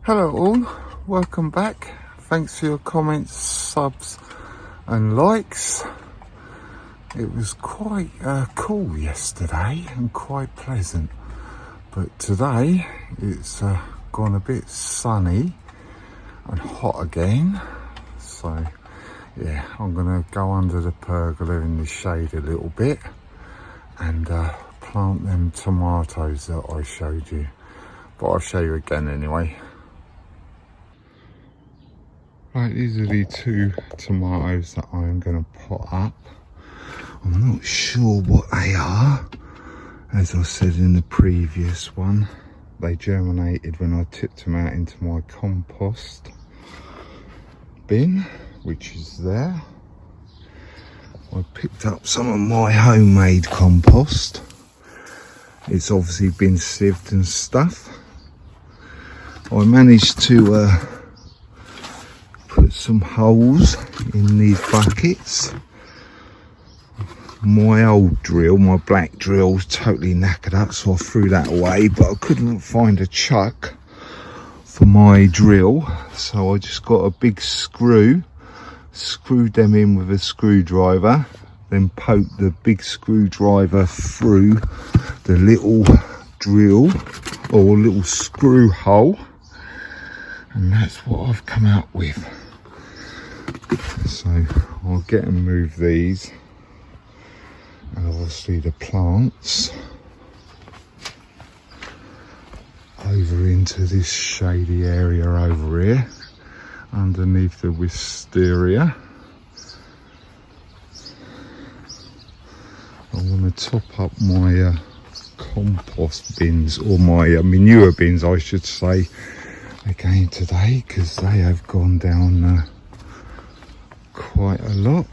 Hello all, welcome back. Thanks for your comments, subs and likes. It was quite cool yesterday and quite pleasant, but today it's gone a bit sunny and hot again. So yeah, I'm gonna go under the pergola in the shade a little bit and plant them tomatoes that I showed you, but I'll show you again anyway. Right, these are the two tomatoes that I'm going to pot up. I'm not sure what they are. As I said in the previous one, they germinated when I tipped them out into my compost bin, which is there. I picked up some of my homemade compost. It's obviously been sieved and stuff. I managed to put some holes in these buckets. My old drill, my black drill, was totally knackered up, so I threw that away, but I couldn't find a chuck for my drill, so I just got a big screw, screwed them in with a screwdriver, then poked the big screwdriver through the little drill or little screw hole, and that's what I've come out with. So I'll get and move these, and obviously the plants over into this shady area over here underneath the wisteria. I want to top up my compost bins, or my manure bins I should say, again today, because they have gone down quite a lot,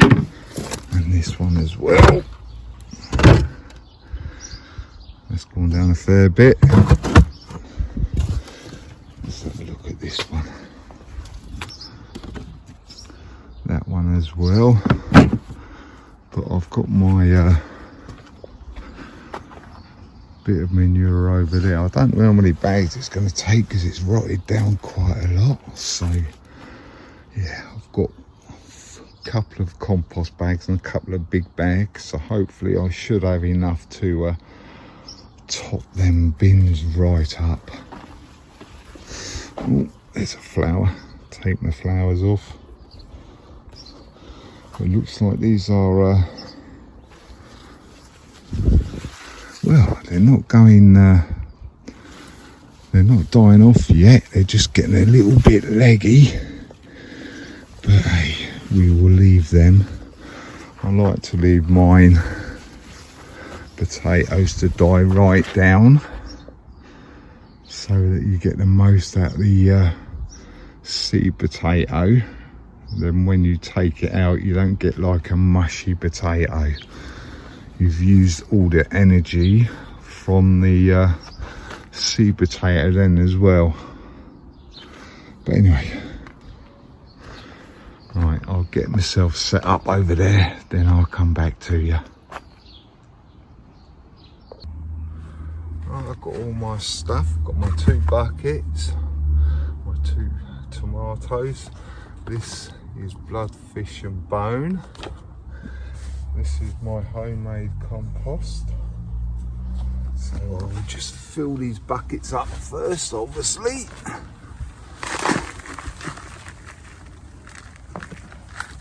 and this one as well, that's gone down a fair bit. Let's have a look at this one, that one as well. But I've got my bit of manure over there. I don't know how many bags it's going to take because it's rotted down quite a lot, so yeah, I've got a couple of compost bags and a couple of big bags, so hopefully I should have enough to top them bins right up. Oh, there's a flower. Take my flowers off. It looks like these are well, they're not going they're not dying off yet, they're just getting a little bit leggy. But hey, we will leave them. I like to leave mine potatoes to die right down, so that you get the most out of the seed potato. Then when you take it out, you don't get like a mushy potato. You've used all the energy from the seed potato then as well. But anyway, right, I'll get myself set up over there, then I'll come back to you. Right, I've got all my stuff. I've got my two buckets, my two tomatoes. This is blood, fish and bone. This is my homemade compost. So I'll just fill these buckets up first, obviously.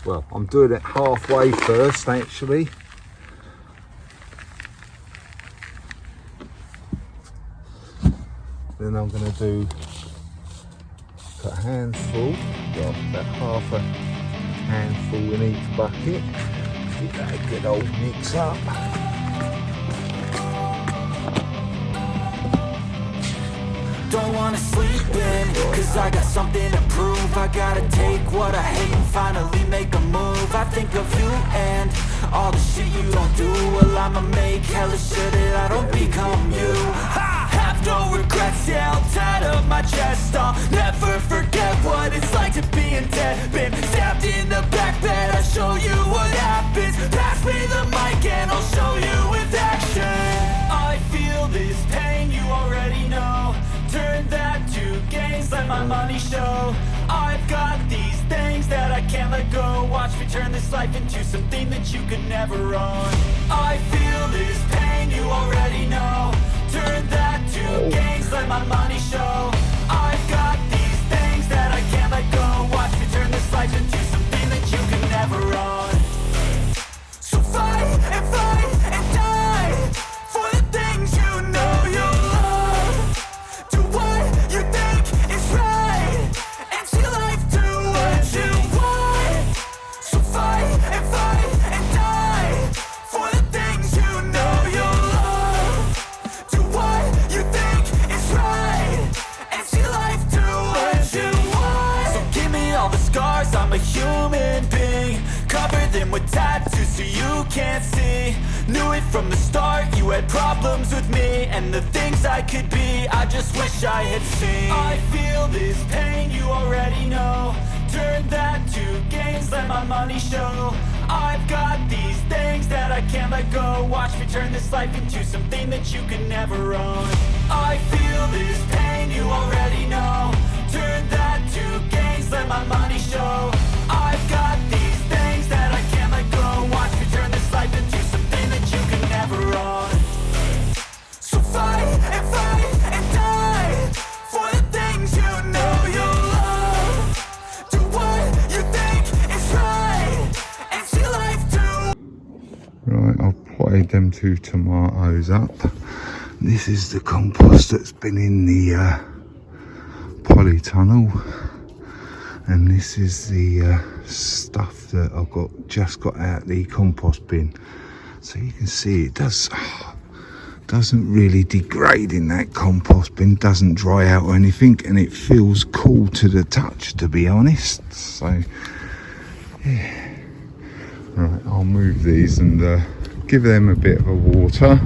Well, I'm doing it halfway first, actually. Then I'm going to do a handful, well, about half a handful in each bucket. Give that a good old mix up. Don't wanna sleep in, cause I got something to prove. I gotta take what I hate and finally make a move. I think of you and all the shit you don't do. Well, I'ma make hella sure that I don't become you. I have no regrets, yeah, I'll tie up my chest. I'll never forget what it's like to be in debt. Been stabbed in the back bed, I'll show you what happens. Pass me the mic and I'll show you with action. I feel this pain, you already know. let my money show. I've got these things that I can't let go. Watch me turn this life into something that you could never own. I feel this pain, you already know. Turn that to gains, let my money show. I've got these things that I can't let go. Watch me turn this life into something that you could never own. So fight and die for the things you know you love. Do what you think is right and see life do what you want. So fight and die for the things you know you love. Do what you think is right and see life do what you want. So give me all the scars, I'm a human being. Cover them with tattoos so you can't see. Knew it from the start, you had problems with me and the things I could be, I just wish I had seen. I feel this pain, you already know. Turn that to gains, let my money show. I've got these things that I can't let go. Watch me turn this life into something that you can never own. I feel this pain, you already know. Turn that to gains, let my money show. I've got these things that I can't let go. Watch me turn this life into something that you can never own. So fight and die for the things you know you love. Do what you think is right and see life do. Right, I've potted them 2 tomatoes up. This is the compost that's been in the polytunnel, and this is the stuff that I've just got out the compost bin. So you can see it doesn't really degrade in that compost bin, doesn't dry out or anything, and it feels cool to the touch, to be honest. So yeah, right, I'll move these and give them a bit of a water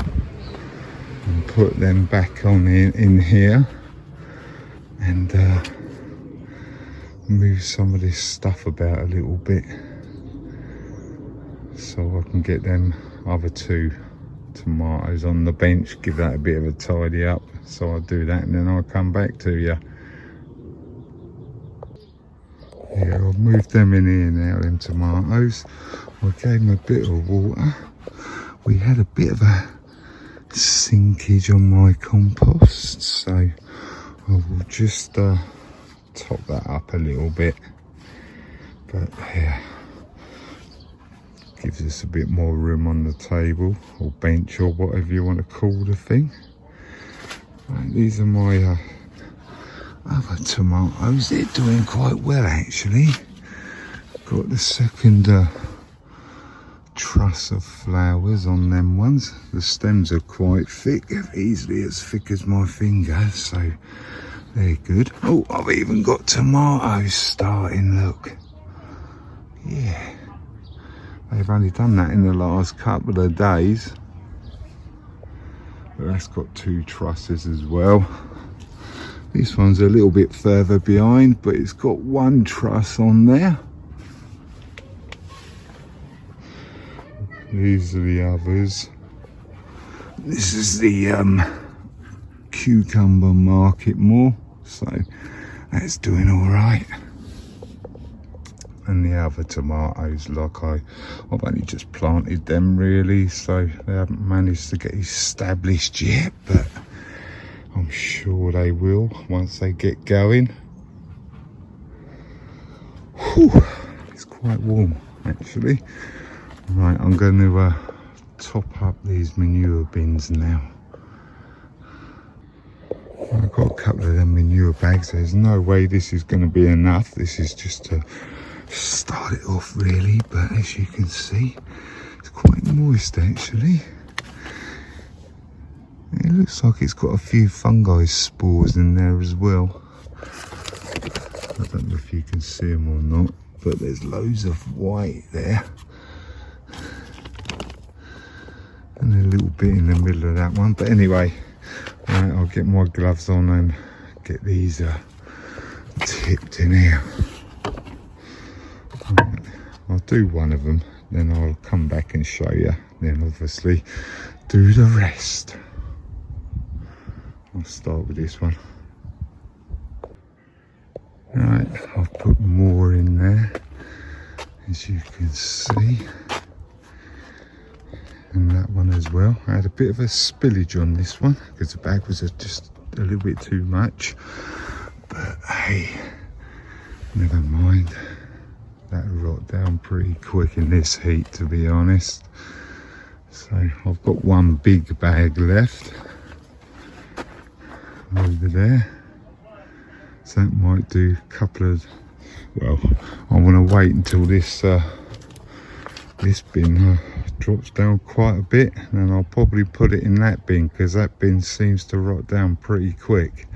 and put them back on in here, and move some of this stuff about a little bit so I can get them other 2 tomatoes on the bench, give that a bit of a tidy up. So I'll do that and then I'll come back to you. Yeah, I've moved them in here now, them tomatoes. I gave them a bit of water. We had a bit of a sinkage on my compost, so I will just top that up a little bit. But yeah, gives us a bit more room on the table or bench or whatever you want to call the thing. Right, these are my other tomatoes. They're doing quite well actually. Got the second truss of flowers on them ones. The stems are quite thick, easily as thick as my finger, so they're good. Oh, I've even got tomatoes starting, look. Yeah, they've only done that in the last couple of days, but that's got 2 trusses as well. This one's a little bit further behind, but it's got 1 truss on there. These are the others. This is the cucumber market more, so that's doing all right. And the other tomatoes, like I've only just planted them really, so they haven't managed to get established yet, but I'm sure they will once they get going. Whew, it's quite warm actually. Right, I'm going to top up these manure bins now. I've got a couple of them manure bags. There's no way this is going to be enough. This is just to start it off really, but as you can see, it's quite moist actually. It looks like it's got a few fungi spores in there as well. I don't know if you can see them or not, but there's loads of white there. And a little bit in the middle of that one, but anyway, right, I'll get my gloves on and get these tipped in here. Right, I'll do one of them, then I'll come back and show you, then obviously do the rest. I'll start with this one. I've put more in there, as you can see, and that one as well. I had a bit of a spillage on this one because the bag was just a little bit too much, but hey, never mind. That'll rot down pretty quick in this heat, to be honest. So I've got one big bag left over there, so that might do a couple of, well, I want to wait until this this bin drops down quite a bit, and I'll probably put it in that bin because that bin seems to rot down pretty quick.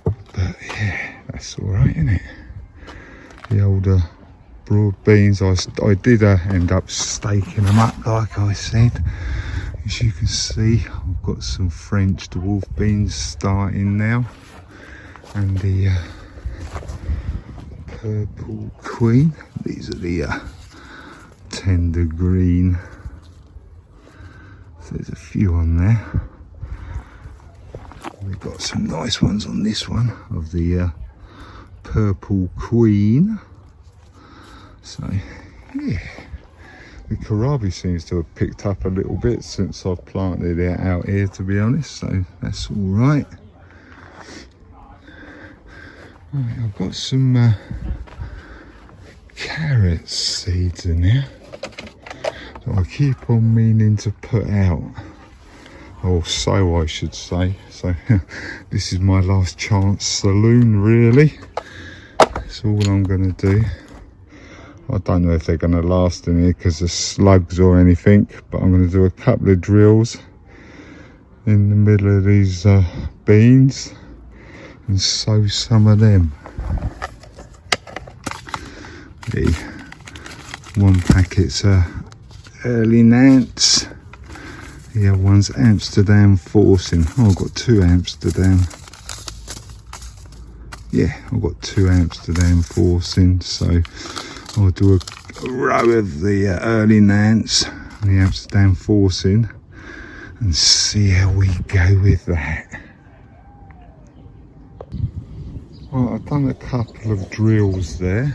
But yeah, that's all right, isn't it? The older broad beans, I did end up staking them up like I said. As you can see, I've got some French dwarf beans starting now, and the purple queen. These are the tender green. So there's a few on there. We've got some nice ones on this one of the purple queen. So yeah, the kohlrabi seems to have picked up a little bit since I've planted it out here, to be honest, so that's all right. Right, I've got some carrot seeds in here that I keep on meaning to put out, or so I should say. So this is my last chance saloon, really. That's all I'm going to do. I don't know if they're going to last in here because of slugs or anything, but I'm going to do a couple of drills in the middle of these beans and sow some of them. The one packet's Early Nance, the other one's Amsterdam Forcing. Oh, I've got two Amsterdam. Yeah, I've got two Amsterdam Forcing, so I'll do a row of the Early Nance and the Amsterdam Forcing and see how we go with that. Well, I've done a couple of drills there.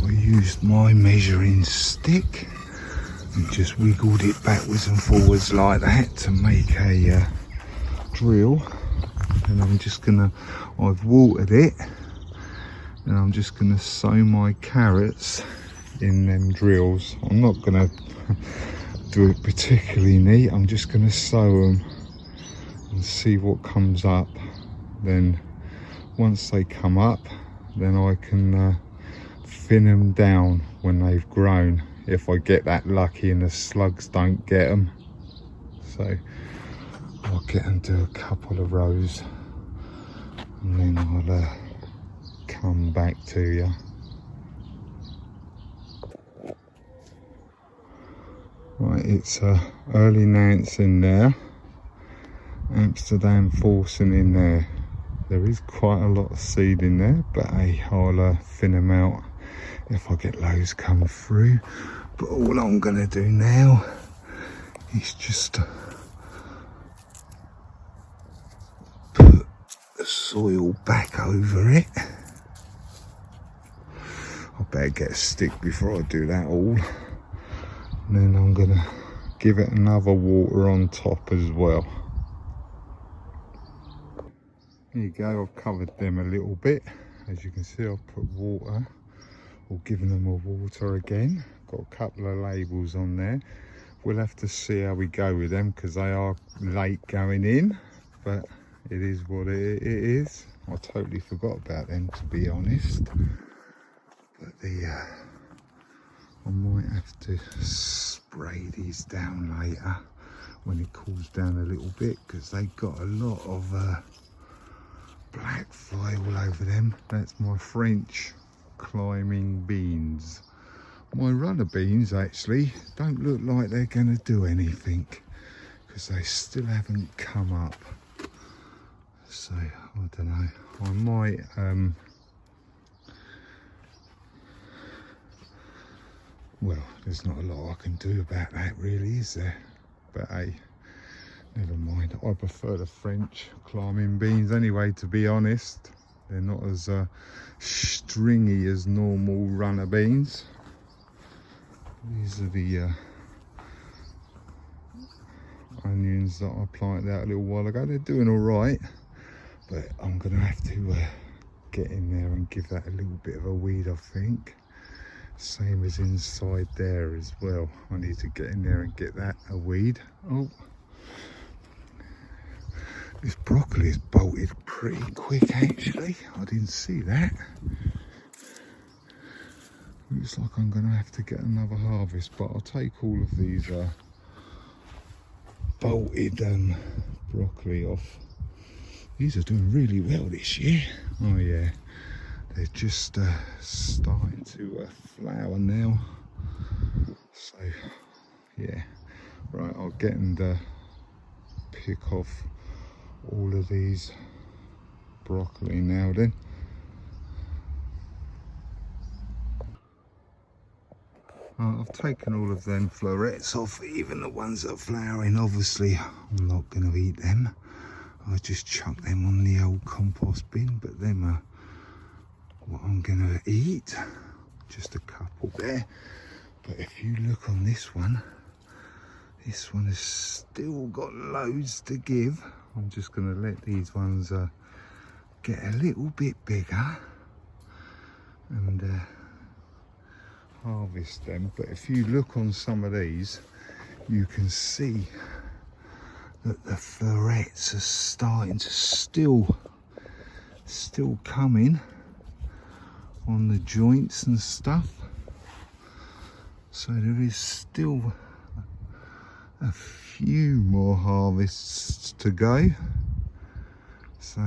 I used my measuring stick and just wiggled it backwards and forwards like that to make a drill. And I'm just gonna, I've watered it, and I'm just going to sow my carrots in them drills. I'm not going to do it particularly neat. I'm just going to sow them and see what comes up. Then once they come up, then I can thin them down when they've grown, if I get that lucky and the slugs don't get them. So I'll get and do a couple of rows, and then I'll come back to you. Right, it's Early Nance in there, Amsterdam Forcing in there. There is quite a lot of seed in there, but I'll thin them out if I get loads come through. But all I'm going to do now is just put the soil back over it. I better get a stick before I do that all. And then I'm going to give it another water on top as well. There you go, I've covered them a little bit. As you can see, I've put water, or given them a water again. Got a couple of labels on there. We'll have to see how we go with them because they are late going in, but it is what it is. I totally forgot about them, to be honest. But I might have to spray these down later when it cools down a little bit, because they've got a lot of black fly all over them. That's my French climbing beans. My runner beans actually don't look like they're going to do anything because they still haven't come up. So I don't know, I might well, there's not a lot I can do about that really, is there? But hey, never mind. I prefer the French climbing beans anyway, to be honest. They're not as stringy as normal runner beans. These are the onions that I planted out a little while ago. They're doing all right, but I'm gonna have to get in there and give that a little bit of a weed, I think. Same as inside there as well. I need to get in there and get that a weed. Oh, this broccoli is bolted pretty quick actually. I didn't see that. Looks like I'm gonna have to get another harvest, but I'll take all of these bolted broccoli off. These are doing really well this year. Oh yeah, they're just starting to flower now. So yeah, right, I'll get and pick off all of these broccoli now then. I've taken all of them florets off, even the ones that are flowering. Obviously I'm not going to eat them. I just chuck them on the old compost bin, but them are what I'm going to eat. Just a couple there. But if you look on this one has still got loads to give. I'm just going to let these ones get a little bit bigger and harvest them. But if you look on some of these, you can see that the florets are starting to still come in on the joints and stuff. So there is still a few more harvests to go. So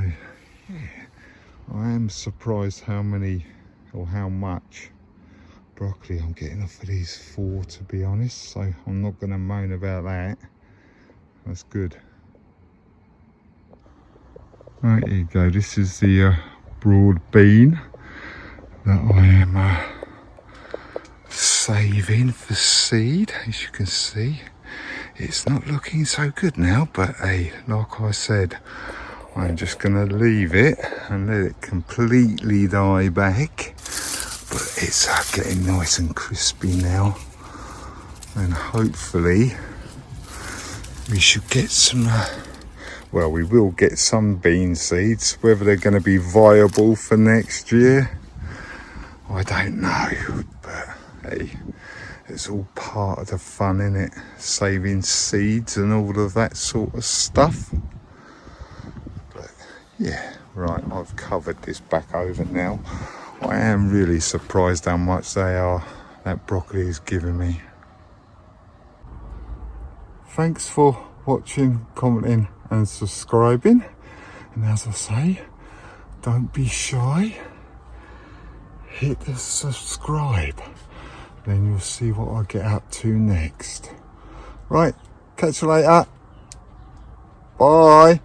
yeah, I am surprised how many or how much broccoli I'm getting off of these 4, to be honest. So I'm not going to moan about that. That's good. Right, here you go. This is the broad bean that I am saving for seed. As you can see, it's not looking so good now, but hey, like I said, I'm just going to leave it and let it completely die back. But it's getting nice and crispy now, and hopefully we should get some well, we will get some bean seeds. Whether they're going to be viable for next year, I don't know, but hey, it's all part of the fun, innit? Saving seeds and all of that sort of stuff. But yeah, right, I've covered this back over now. I am really surprised how much that broccoli is giving me. Thanks for watching, commenting and subscribing. And as I say, don't be shy. Hit the subscribe. Then you'll see what I get up to next. Right, catch you later. Bye.